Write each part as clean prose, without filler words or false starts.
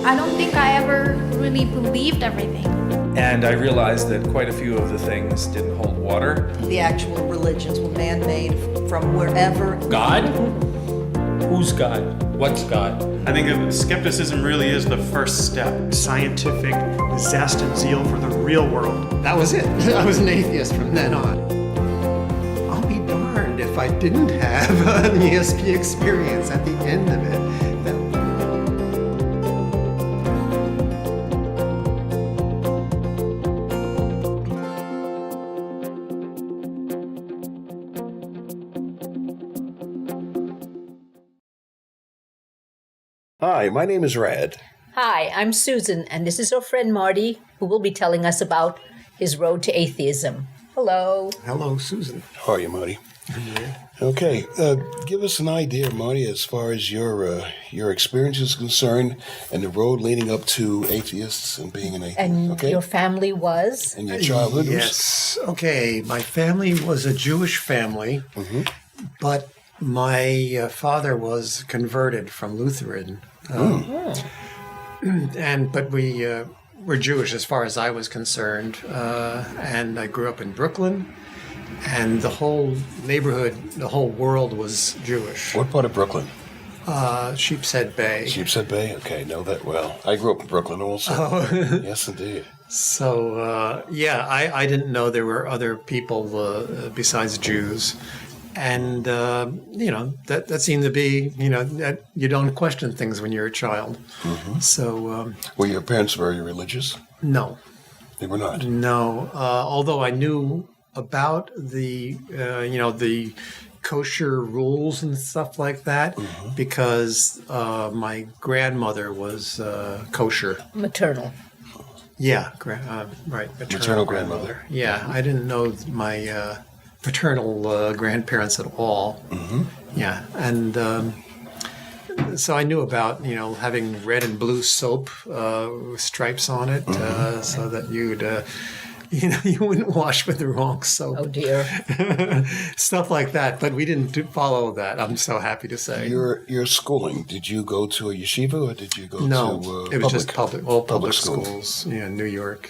I don't think I ever really believed everything. And I realized that quite a few of the things didn't hold water. The actual religions were man-made from wherever. God? Who's God? What's God? I think skepticism really is the first step. Scientific zest and zeal for the real world. That was it. I was an atheist from then on. I'll be darned if I didn't have an ESP experience at the end of it. Hi, my name is Rad. Hi, I'm Susan, and this is our friend Marty, who will be telling us about his road to atheism. Hello. Hello, Susan. How are you, Marty? Okay, give us an idea, Marty, as far as your experience is concerned and the road leading up to atheists and being an atheist. And your family was? And your childhood was? Yes. Okay, my family was a Jewish family, but my father was converted from Lutheran. But we were Jewish as far as I was concerned. And I grew up in Brooklyn, and the whole neighborhood, the whole world was Jewish. What part of Brooklyn? Sheepshead Bay. Sheepshead Bay? Okay, know that well. I grew up in Brooklyn also. Oh. Yes, indeed. So, I didn't know there were other people besides Jews. And, that seemed to be, that you don't question things when you're a child. So. Were your parents very religious? No. They were not? No. Although I knew about the kosher rules and stuff like that because my grandmother was kosher. Maternal. Yeah, right. Maternal grandmother. Yeah, I didn't know my paternal grandparents at all. Yeah, and so I knew about having red and blue soap with stripes on it, so that you'd you wouldn't wash with the wrong soap. Oh dear. Stuff like that, but we didn't follow that. I'm so happy to say. Your schooling, did you go to a yeshiva or did you go to it was just public schools. Yeah, New York.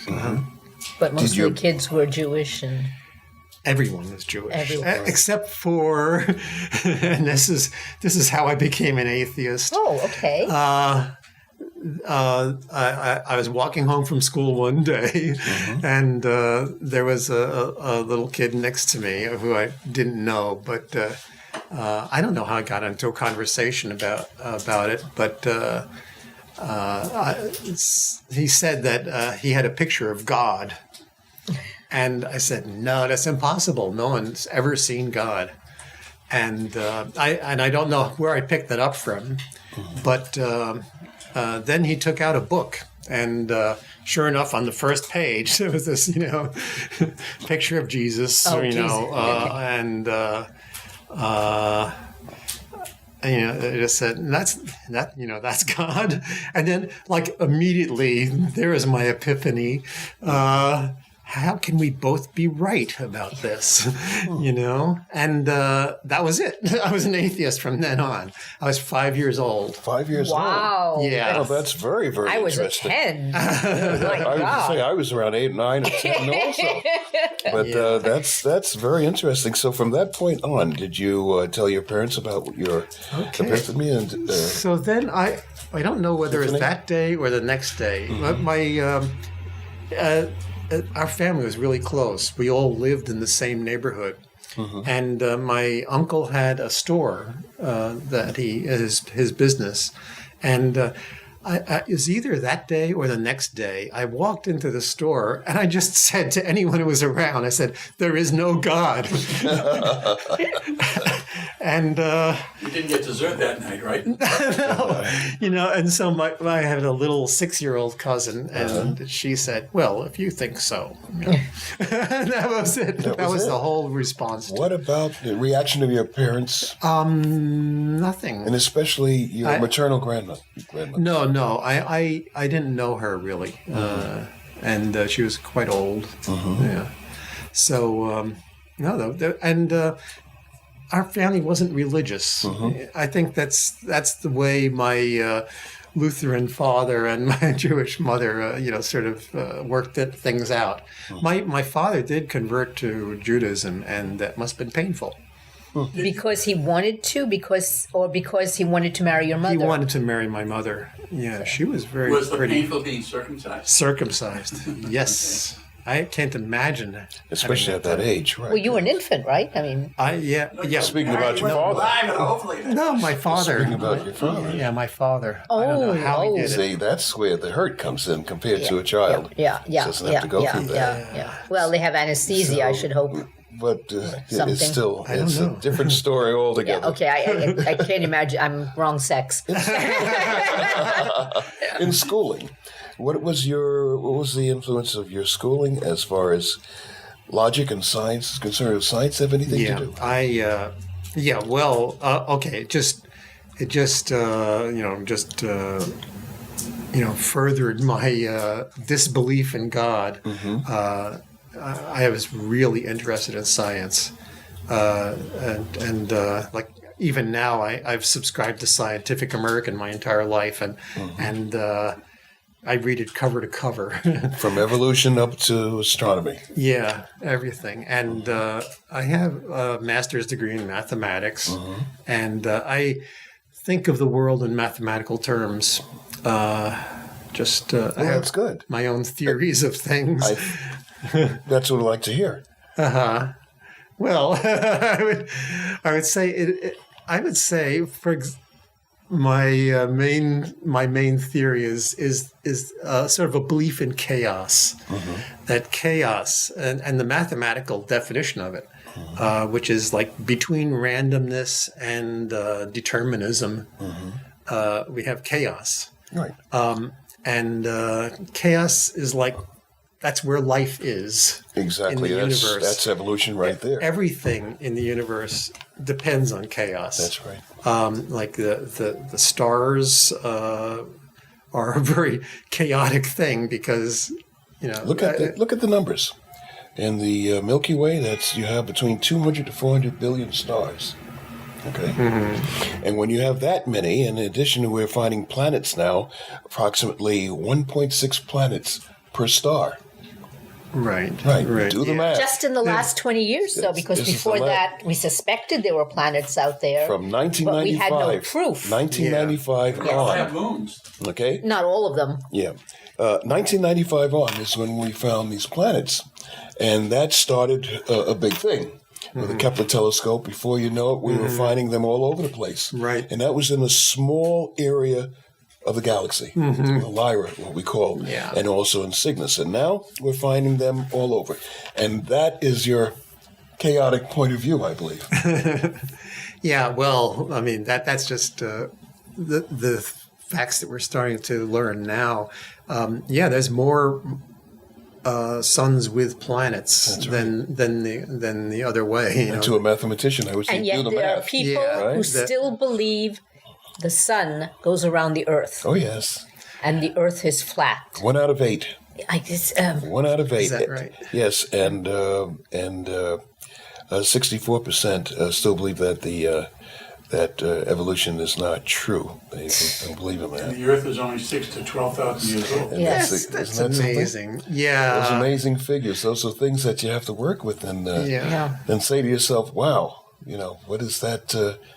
But most of the kids were Jewish and. Everyone was Jewish, except for, and this is how I became an atheist. Oh, okay. I was walking home from school one day, and there was a little kid next to me who I didn't know, but I don't know how I got into a conversation about it, but he said that he had a picture of God. And I said, no, that's impossible. No one's ever seen God. And I don't know where I picked that up from, but then he took out a book, and sure enough, on the first page there was this, picture of Jesus, and it just said, that's God. And then, like, immediately there is my epiphany. How can we both be right about this? And that was it. I was an atheist from then on. I was 5 years old. 5 years old? Wow. Yeah. Oh, that's very, very interesting. I was a 10. My I God. would say I was around 8, 9, or 10 also. But that's very interesting. So from that point on, did you tell your parents about your epiphany? And so then I don't know whether it's that day or the next day. Our family was really close. We all lived in the same neighborhood. And my uncle had a store that his business. And it was either that day or the next day. I walked into the store and I just said to anyone who was around, I said, "There is no God." And you didn't get dessert that night, right? No, and so I had a little 6-year-old cousin, and she said, "Well, if you think so," that was it. That was the whole response. What about the reaction of your parents? Nothing. And especially your maternal grandmother. No, I didn't know her really, and she was quite old. Yeah, so our family wasn't religious. I think that's the way my Lutheran father and my Jewish mother, sort of worked things out. My father did convert to Judaism, and that must have been painful. Because he wanted to, because he wanted to marry your mother. He wanted to marry my mother. Yeah, she was very Was the pretty. painful being circumcised? Circumcised. Yes. I can't imagine that. Especially at that age, right? Well, you were an infant, right? I mean, Yeah. Speaking about your father. Hopefully. No, my father. Speaking about your father. Yeah, my father. I don't know how he did it. See, that's where the hurt comes in compared to a child. yeah. Doesn't have to go through that. Yeah. Well, they have anesthesia, I should hope. But Something. it's still I don't it's know. a different story altogether. Yeah, okay, I can't imagine. I'm wrong sex. In schooling, what was the influence of your schooling as far as logic and science is concerned? Does science have anything to do? Okay. It just furthered my disbelief in God. I was really interested in science, and like even now, I've subscribed to Scientific American my entire life, and I read it cover to cover. From evolution up to astronomy. Yeah, everything. And I have a master's degree in mathematics, and I think of the world in mathematical terms. I That's have good. my own theories of things. That's what I like to hear. Well, I would say my main theory is sort of a belief in chaos. That chaos and the mathematical definition of it, which is like between randomness and determinism, we have chaos. Right. And chaos is like, that's where life is. Exactly. In the universe. That's evolution right there. Everything in the universe depends on chaos. That's right. Like the stars are a very chaotic thing because, Look at the numbers. In the Milky Way, you have between 200 to 400 billion stars. Okay. And when you have that many, in addition, we're finding planets now, approximately 1.6 planets per star. Right. Do the math. Just in the last 20 years, though, because This is before the that, we suspected there were planets out there. From but we had 1995. no proof. 1995 They all have on. moons. Okay. Not all of them. Yeah. 1995 on is when we found these planets. And that started a big thing. With the Kepler telescope, before you know it, we were finding them all over the place. Right. And that was in a small area of the galaxy, Lyra, what we call, and also in Cygnus. And now we're finding them all over. And that is your chaotic point of view, I believe. Yeah, well, I mean, that's just the facts that we're starting to learn now. There's more suns with planets than the other way. And to a mathematician, I would say And do yet the there are math. people Yeah, who right. still believe the sun goes around the earth Oh, yes. and the earth is flat. 1 out of 8. I guess, 1 out of 8. Is that right? Yes, and 64% still believe that evolution is not true. They don't believe in that. The Earth is only 6,000 to 12,000 years old. And Yes. isn't That's that something? amazing. Those Yeah. amazing figures. Those are things that you have to work with and Yeah. and say to yourself, "Wow, what is that?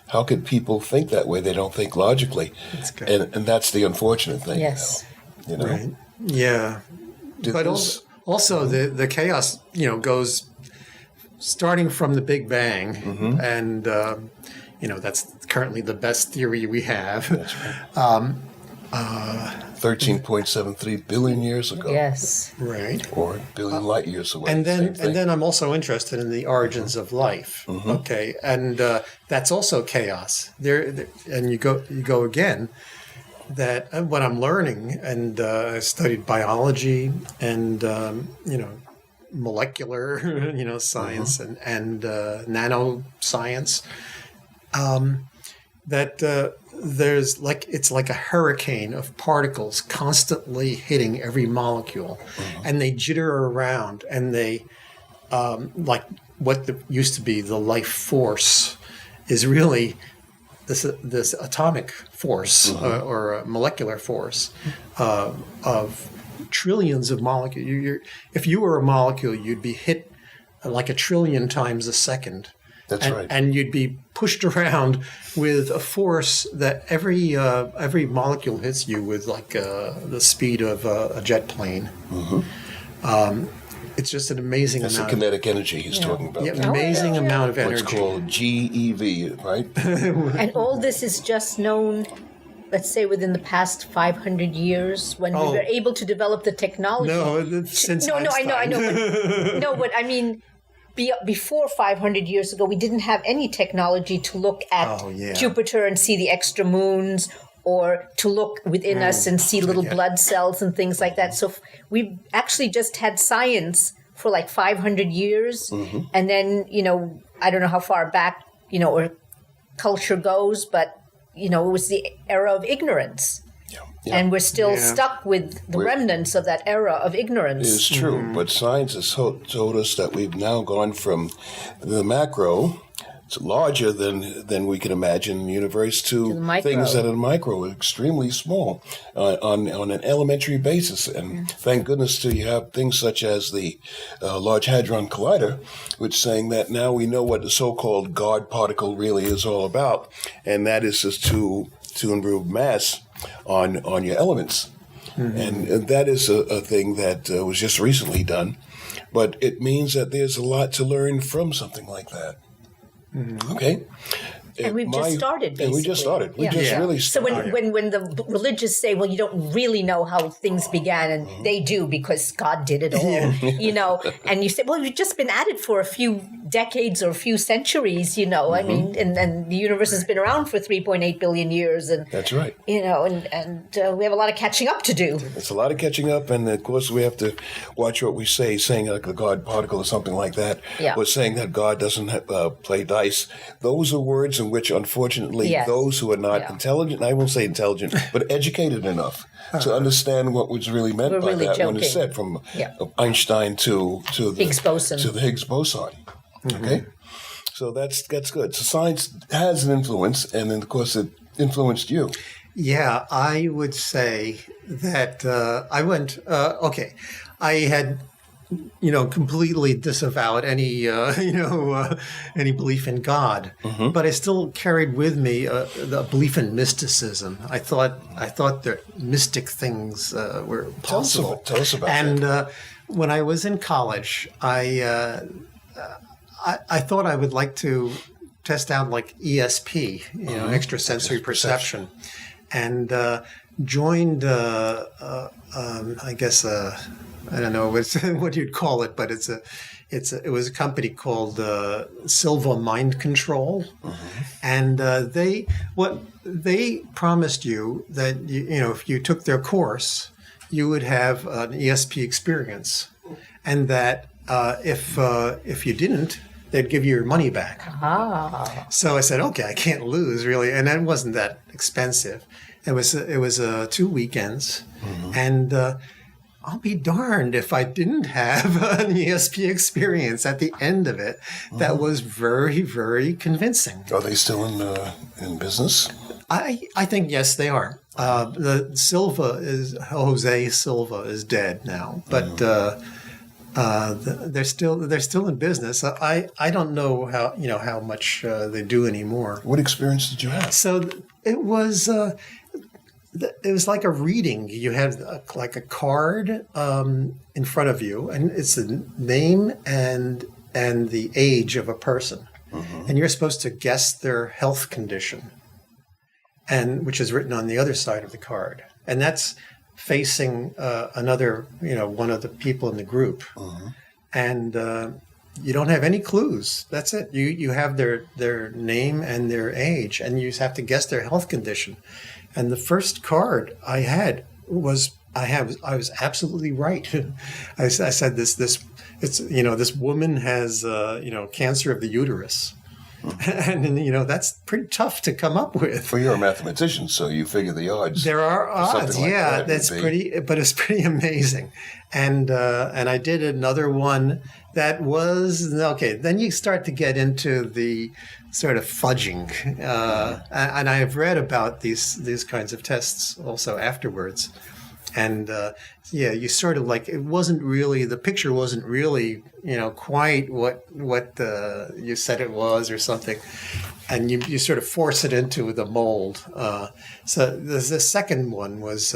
How could people think that way? They don't think logically." That's good. And that's the unfortunate thing. yes. Right. Yeah. Did But this- also the chaos, goes starting from the Big Bang, and that's currently the best theory we have. That's right. 13.73 billion years ago, Yes. Right. or a billion light years away. And same thing. then I'm also interested in the origins of life. Okay, and that's also chaos. And you go again. That what I'm learning, and I studied biology and molecular science and nanoscience. That there's it's like a hurricane of particles constantly hitting every molecule, and they jitter around, and they like what used to be the life force is really this atomic force or a molecular force of trillions of molecules. If you were a molecule, you'd be hit like a trillion times a second. That's right. And you'd be pushed around with a force that every molecule hits you with like the speed of a jet plane. It's just an amazing That's the amount. kinetic energy he's talking about. Yeah, amazing amount of energy. What's called GeV, right? And all this is just known, let's say, within the past 500 years, when we were able to develop the technology. No, since I know. But I mean, before 500 years ago, we didn't have any technology to look at Jupiter and see the extra moons, or to look within us and see little blood cells and things like that. So we've actually just had science for like 500 years. And then, I don't know how far back, or culture goes, but, it was the era of ignorance. Yeah. And we're still stuck with the remnants of that era of ignorance. It's true, but science has told us that we've now gone from the macro, it's larger than we can imagine in the universe, to things that are micro, extremely small, on an elementary basis. And thank goodness you have things such as the Large Hadron Collider, which is saying that now we know what the so-called God particle really is all about, and that is just to improve mass on your elements. And that is a thing that was just recently done, but it means that there's a lot to learn from something like that. Okay. And we've just started, basically. And we just started. We just really started. So when the religious say, well, you don't really know how things began, and they do because God did it all, and you say, well, you've just been at it for a few decades or a few centuries, I mean, and the universe has been around for 3.8 billion years. And that's right. And we have a lot of catching up to do. It's a lot of catching up, and of course we have to watch what we say, saying like a God particle or something like that, or saying that God doesn't play dice. Those are words in which, unfortunately, those who are not intelligent, I won't say intelligent, but educated enough to understand what was really meant by that when it's said, from Einstein to the Higgs boson. To the Higgs boson. Okay? So that's good. So science has an influence, and then, of course, it influenced you. Yeah, I would say that I went, I had, completely disavowed any, any belief in God, but I still carried with me the belief in mysticism. I thought that mystic things were possible. Tell us about that. And when I was in college, I thought I would like to test out like ESP, extrasensory perception, and joined, I guess, I don't know what you'd call it, but it was a company called Silva Mind Control, and they promised you that if you took their course, you would have an ESP experience, and that if you didn't, they'd give you your money back. So I said, okay, I can't lose, really, and it wasn't that expensive. It was 2 weekends, and I'll be darned if I didn't have an ESP experience at the end of it that was very, very convincing. Are they still in business? I think yes, they are. The Jose Silva is dead now, but they're still in business. I don't know how much they do anymore. What experience did you have? So it was like a reading. You had like a card in front of you, and it's the name and the age of a person, and you're supposed to guess their health condition, and which is written on the other side of the card, and that's facing another, one of the people in the group, and you don't have any clues. That's it. You have their name and their age, and you just have to guess their health condition. And the first card I had was I was absolutely right. I said this woman has cancer of the uterus, And, that's pretty tough to come up with. Well, you're a mathematician, so you figure the odds. There are odds, like yeah. that's it's pretty amazing. And I did another one that was okay. Then you start to get into the sort of fudging, and I have read about these kinds of tests also afterwards. And you sort of like the picture wasn't really quite what you said it was or something, and you sort of force it into the mold. So the second one was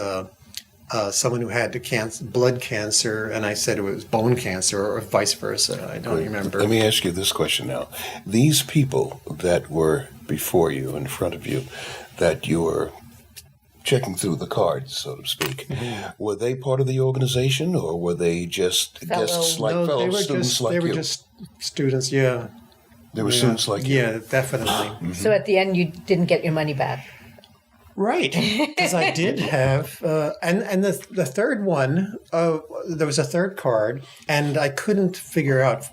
someone who had blood cancer, and I said it was bone cancer or vice versa. I don't remember. Let me ask you this question now: these people that were before you, in front of you, that you were checking through the cards, so to speak, were they part of the organization, or were they just guests like fellow students like you? They were just students, yeah. They were students like you? Yeah, definitely. So at the end, you didn't get your money back. Right, because I did have, and the third one, there was a third card, and I couldn't figure out,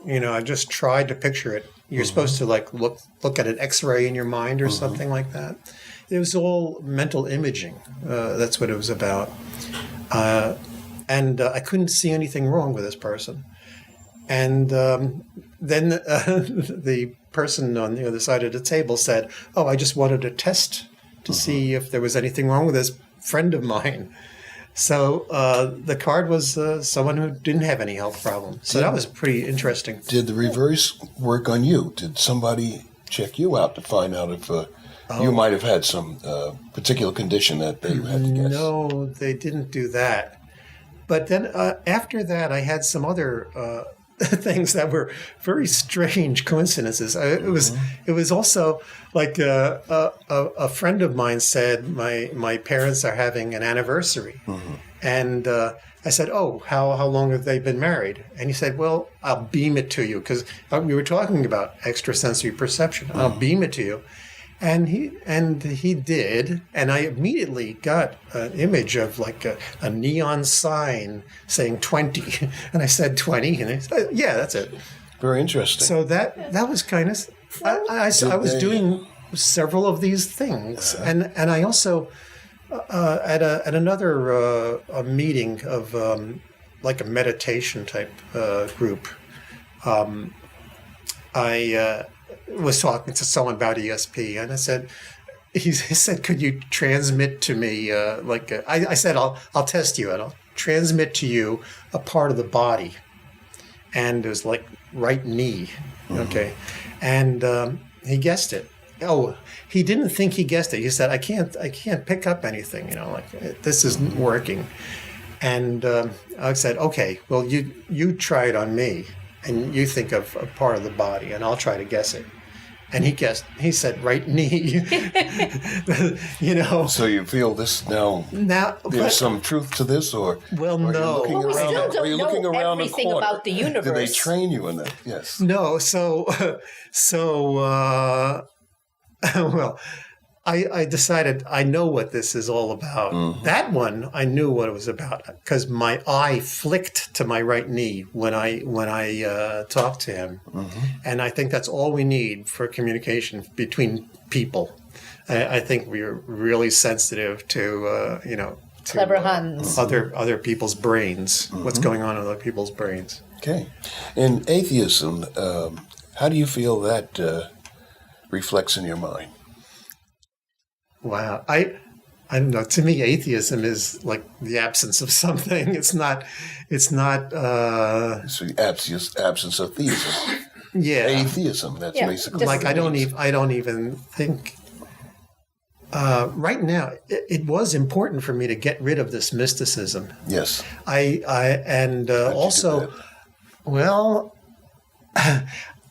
I just tried to picture it. You're supposed to like look at an X-ray in your mind or something like that. It was all mental imaging. That's what it was about. And I couldn't see anything wrong with this person. And then the person on the other side of the table said, "Oh, I just wanted to test to see if there was anything wrong with this friend of mine." So the card was someone who didn't have any health problems. So that was pretty interesting. Did the reverse work on you? Did somebody check you out to find out if you might have had some particular condition that they had to guess? No, they didn't do that. But then after that, I had some other things that were very strange coincidences. It was also like a friend of mine said my parents are having an anniversary, and I said, "Oh, how long have they been married?" And he said, "Well, I'll beam it to you," because we were talking about extrasensory perception. I'll beam it to you. And he did, and I immediately got an image of like a neon sign saying 20, and I said 20, and he said, "Yeah, that's it." Very interesting. So that was kind of. I was doing several of these things, and I also at another a meeting of like a meditation type group. I was talking to someone about ESP, and I said, he said, "Could you transmit to me I said, I'll test you, and I'll transmit to you a part of the body," and it was like right knee, okay, and he guessed it. Oh, he didn't think he guessed it. He said, I can't pick up anything, this isn't working," and I said, "Okay, well you try it on me. And you think of a part of the body, and I'll try to guess it." And he guessed. He said, "Right knee." So you feel this now? There's some truth to this, or well, no. Well, we still don't know everything about the universe. Do they train you in that? Yes. No. So well, I decided I know what this is all about. That one I knew what it was about because my eye flicked to my right knee when I talked to him, and I think that's all we need for communication between people. I think we are really sensitive to Clever Hans. Other people's brains. What's going on in other people's brains? Okay, in atheism, how do you feel that reflects in your mind? Wow. I don't know. To me, atheism is like the absence of something. It's not. It's the absence of theism. Yeah. Atheism. That's basically like I don't even think. Right now, it was important for me to get rid of this mysticism. Yes. Also, well,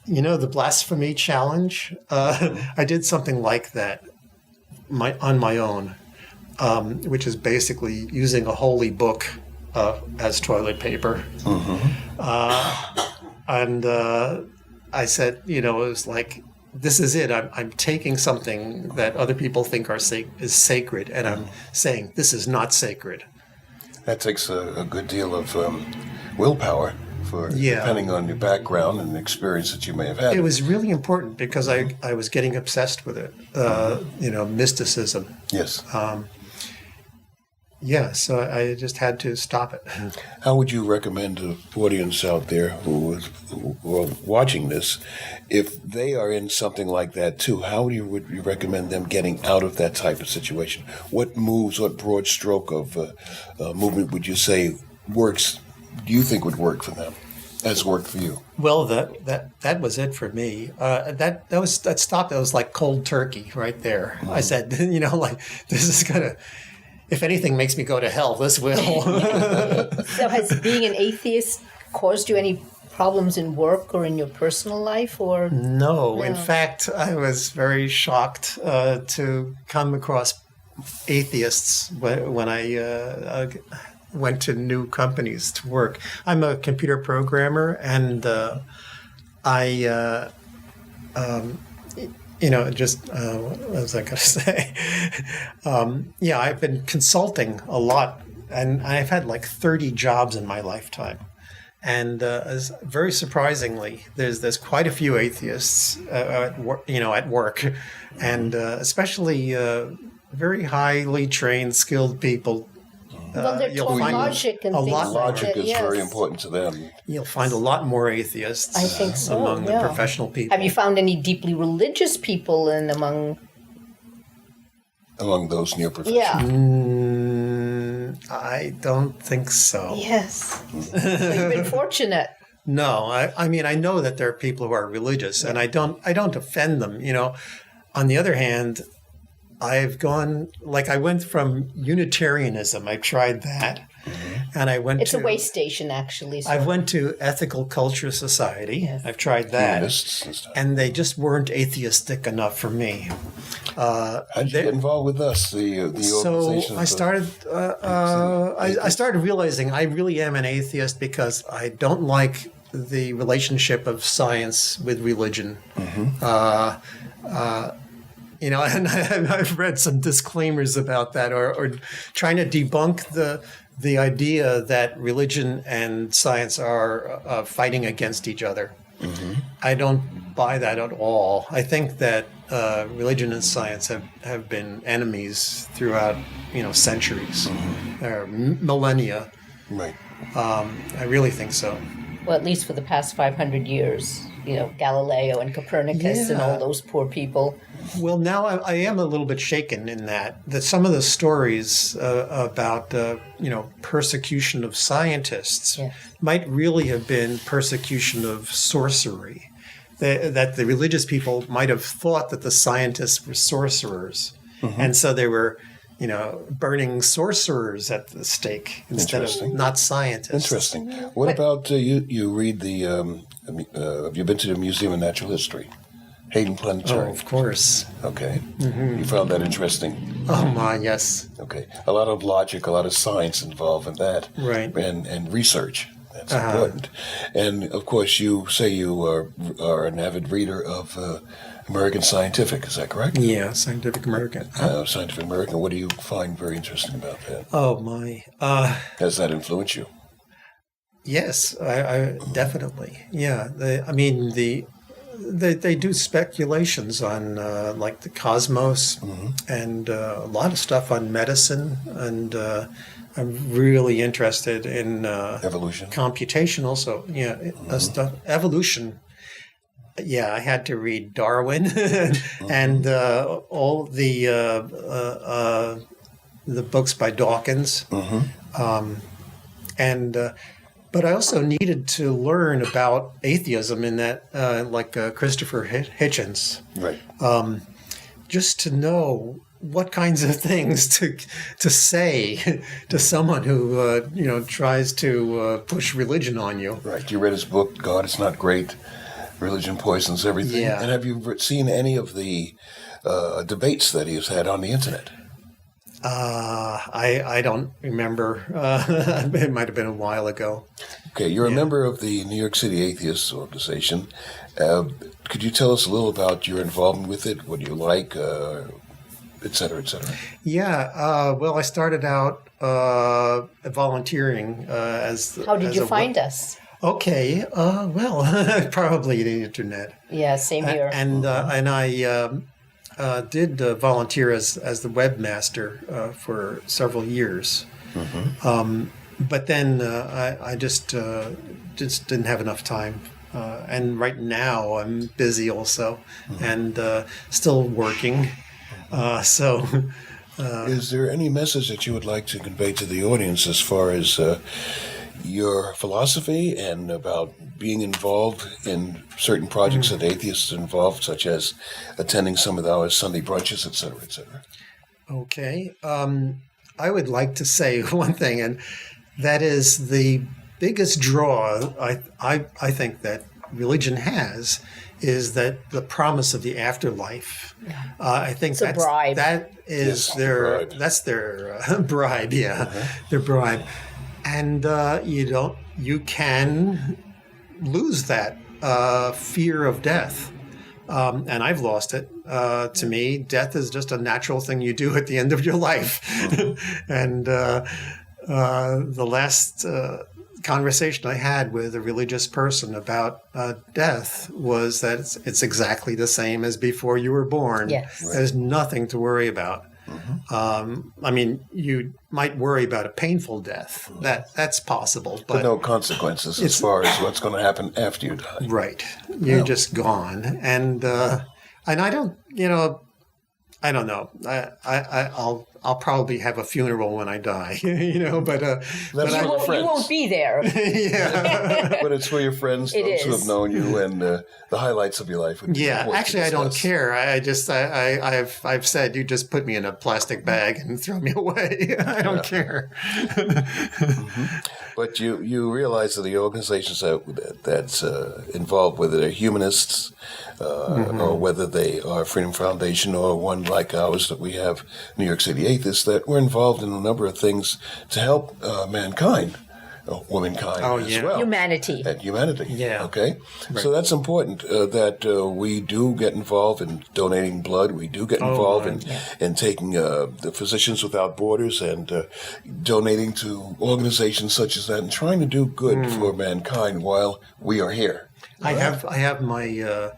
the blasphemy challenge. I did something like that. On my own, which is basically using a holy book as toilet paper. And I said, it was like, this is it. I'm taking something that other people think is sacred, and I'm saying this is not sacred. That takes a good deal of willpower for Yeah. depending on your background and experience that you may have had. It was really important because I was getting obsessed with it, mysticism. Yes. Yeah, so I just had to stop it. How would you recommend to the audience out there who are watching this, if they are in something like that too, how would you recommend them getting out of that type of situation? What moves, what broad stroke of movement would you say works, do you think would work for them, has worked for you? Well, that was it for me. That stopped. That was like cold turkey right there. Mm-hmm. I said, this is gonna. If anything makes me go to hell, this will. So has being an atheist caused you any problems in work or in your personal life, or No, in fact, I was very shocked to come across atheists when I went to new companies to work. I'm a computer programmer, and what was I going to say? I've been consulting a lot, and I've had like 30 jobs in my lifetime. And very surprisingly, there's quite a few atheists at work, and especially very highly trained, skilled people. well, they're you'll taught find logic and a things lot like Logic that, is very important to them. You'll find a lot more atheists I think so, among yeah. the professional people. Have you found any deeply religious people among Those near professionals. Yeah. I don't think so. Yes. So you've been fortunate. No, I mean, I know that there are people who are religious, and I don't offend them. On the other hand, I went from Unitarianism. I tried that, and I went. It's a way station, actually. So. I went to Ethical Culture Society. Yes. I've tried that, Humanists and stuff. and they just weren't atheistic enough for me. How did you get involved with us, the So organization? I started. I started realizing I really am an atheist because I don't like the relationship of science with religion. And I've read some disclaimers about that, or trying to debunk the idea that religion and science are fighting against each other. I don't buy that at all. I think that religion and science have been enemies throughout centuries or millennia. Right. I really think so. Well, at least for the past 500 years, Galileo and Copernicus and all those poor people. Well, now I am a little bit shaken in that some of the stories about persecution of scientists might really have been persecution of sorcery. That the religious people might have thought that the scientists were sorcerers, and so they were burning sorcerers at the stake instead of not scientists. Interesting. What about you read the, have you been to the Museum of Natural History? Hayden Planetarium? Oh, of course. Okay. You found that interesting? Oh, my, yes. Okay. A lot of logic, a lot of science involved in that. Right. And research. That's important. And, of course, you say you are an avid reader of American Scientific, is that correct? Yeah, Scientific American. Scientific American. What do you find very interesting about that? Oh, my. Has that influenced you? Yes, I definitely. Yeah. They do speculations on like the cosmos and a lot of stuff on medicine, and I'm really interested in evolution, computational. So stuff, evolution. Yeah, I had to read Darwin and all the books by Dawkins, but I also needed to learn about atheism in that, like Christopher Hitchens, right? Just to know what kinds of things to say to someone who tries to push religion on you. Right. You read his book, God Is Not Great, Religion Poisons Everything. Yeah. And have you seen any of the debates that he has had on the internet? I don't remember. It might have been a while ago. Okay, you're a member of the New York City Atheists organization. Could you tell us a little about your involvement with it? What do you like, et cetera, et cetera? Yeah. Well, I started out volunteering as. How did you find us? Okay. Well, probably the internet. Yeah, same here. And I did volunteer as the webmaster for several years. But then I just didn't have enough time. And right now I'm busy also and still working. So. Is there any message that you would like to convey to the audience as far as your philosophy and about being involved in certain projects that atheists are involved, such as attending some of our Sunday brunches, et cetera, et cetera? Okay. I would like to say one thing, and that is the biggest draw I think that religion has is that the promise of the afterlife. I think It's a bribe. that is Yes, their bribe. that's their bribe. Yeah, their bribe, and you can lose that fear of death. And I've lost it. To me, death is just a natural thing you do at the end of your life. And the last conversation I had with a religious person about death was that it's exactly the same as before you were born. Yes. There's nothing to worry about. I mean, you might worry about a painful death. That's possible, But no consequences as far as what's going to happen after you die. right, you're just gone, and I don't, I don't know. I'll probably have a funeral when I die, But You won't be there. yeah, But it's for your friends, It those who is. have known you, and the highlights of your life. Would be yeah. important to Actually, I don't discuss. care. I've said you just put me in a plastic bag and throw me away. I don't care. But you realize that the organizations that's involved, whether they're humanists or whether they are Freedom Foundation or one like ours that we have, New York City Atheists, that we're involved in a number of things to help mankind, womankind as well. Humanity. And humanity. Yeah. Okay. So that's important that we do get involved in donating blood. We do get involved in taking the Physicians Without Borders and donating to organizations such as that and trying to do good for mankind while we are here. I have my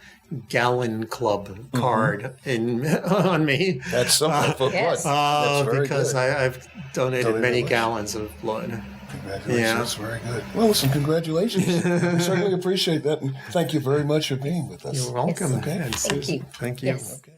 Gallon Club card on me. That's something for Yes. blood. That's very because good. I've donated many gallons of blood. Congratulations. Very good. Well, listen, congratulations. We certainly appreciate that. And thank you very much for being with us. You're welcome. Okay. And Thank Susan, you. Thank you. Yes. Okay.